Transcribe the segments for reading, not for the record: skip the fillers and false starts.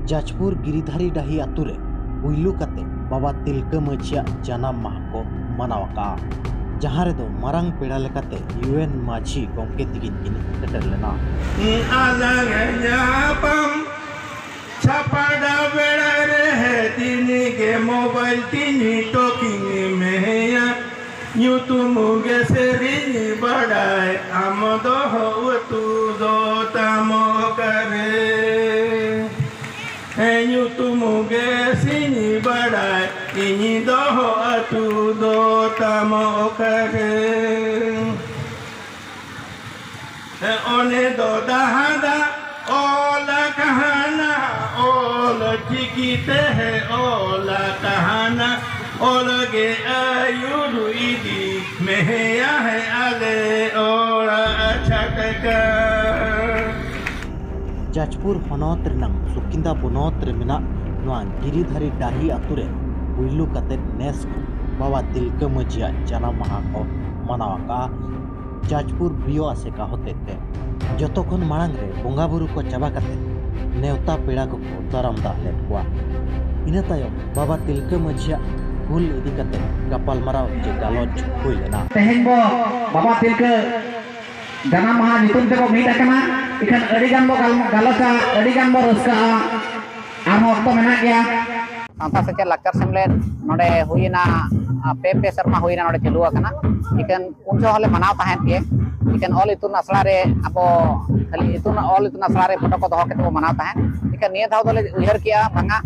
जाजपुर गिरिधारी डाही आतुरे पुइलु काते बाबा तिलका मांझिया जानाम माहा को मनावा जहाँ रेदो मारांग पेड़ा लेकाते यूएन माझी गंके तिगिन किन सेटर लेना छापाड़ा बेड़ा रहे तिनी के मोबाइल तिनी टॉकिंग में या यूं तुम गे सेरिनी बड़ाए हम दो हो तू दो तमो करे यूं तुम गे सिनी बड़ाए इनी दो हो तू दो तमो करे ओने दो दहादा ओला कहना ओला चिकीते है ओला कहना ओला गे आयुरु इदी मेहया है आले ओला छटका जाजपुर हनोत रेनांग सुकिंदा बनोत रे मेना नोआ गिरिधारी डाही आतुरे पुइलु काते नेस बाबा तिलका मांझिया जानाम माहा को मनावा जाजपुर बियो आसेका होते जतोखन मांग रे बोंगा बुरु को चाबा काते नेवता पेड़ा को दाराम दा लेट कोआ इना तायम बाबा तिलका मांझिया हुल इदी काते गपाल माराव जे गालोच हुई लेना तेहेन बो बाबा तिलका जानाम माहा नितुम ते बो मीट आकना इखन अडिगान बो गालोचा अडिगान बो रस्का आम ऑक्टो मेना गया सावता सेचे लाक्चर सेमलेट नोडे हुईना पे शर्मा हुईना नोडे चलु आकना इखन उनजो हले मनाव ताहेन के इखन ऑल इतुन असला रे अबो खाली इतुन ऑल इतुन असला रे फोटो को दोहो केते बो मनाव ताहेन इखन निया धाव दोले उहर किया भांगा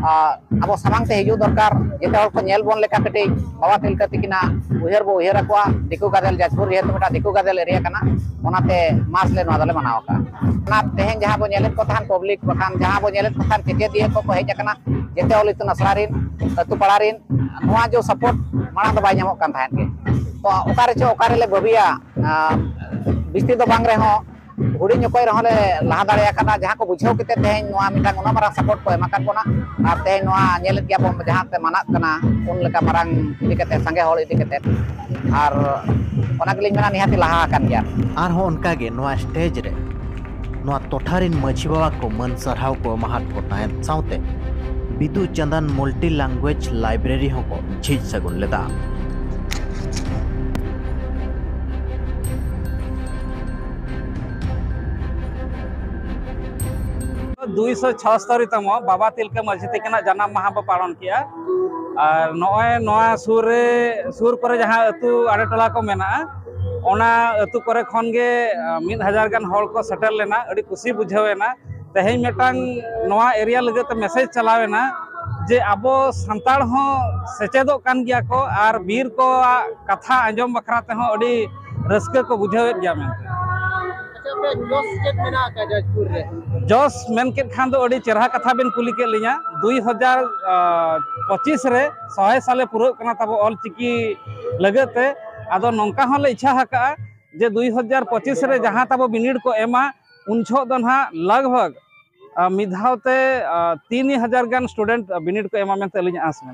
अब सामांग ते हिजू दरकार जेते हर को नेल बोन लेका कटे बाबा तिलका तिकिना उहर बो उहर अकवा दिकु गादेल जाजपुर रे तो बेटा दिकु गादेल एरिया कना ओनाते मास ले नोदले मनाव का ना तेहेन जहां बो नेलेत को थान पब्लिक बखान जहां बो नेलेत को थान केते दिए को हेज कना जेते ऑल इतुन असला रिन अतु पड़ारिन नोआ जो सपोर्ट माना तो बाय नामो कान थान के तो ओकारे चो ओकारे ले बबिया बिस्ती तो बांग रे हो हुडिन कोई रहले लहा दाड़े काना जहां को बुझाव केते तेहेन नोआ मिटांग ओना मारा सपोर्ट को एमाकान बोना आर तेहेन नोआ नेलेत गया बो जहां ते मानात कना उन लेका मारांग इदि केते संगे होल इदि केते आर ओना गलिन मेना निहाती लहा कान गया आर हो उनका गे नोआ स्टेज रे नोआ टोठारिन मांझी बाबा को मन सरहाव को महाट को ताहेन साउते बिदु चंदन मल्टी लैंग्वेज लाइब्रेरी हो को झिज सगुन लेदा 276तम बाबा तिलका मांझी तक जानाम माहा बो पालन किया और नॉय सुर पर जहाँ अतु आड़े टोला को मेना ओना अतु करे खन गे 1000 गान हॉल को सेटल लेना अड़ी खुशी बुझावेना तेहेन मेटांग नोआ एरिया लगे तो मैसेज चलावेना जे आबो संताड़ हो सेचेदो कान गया को आर बीर को कथा आंजम बखरा ते हो अड़ी रस्के को बुझावे गया में जोस मेन के खान दो अड़ी चेहरा कथा बिन कुली के लिया 2025 रे 100 साले पूरा कना तब ऑल चिकी लगते आदो नौका हो ले इच्छा हका जे 2025 रे जहां तब बिनिड को एमा उनछो दो ना लगभग मिधावते 3000 गान स्टूडेंट बिनिड को एमा में आस में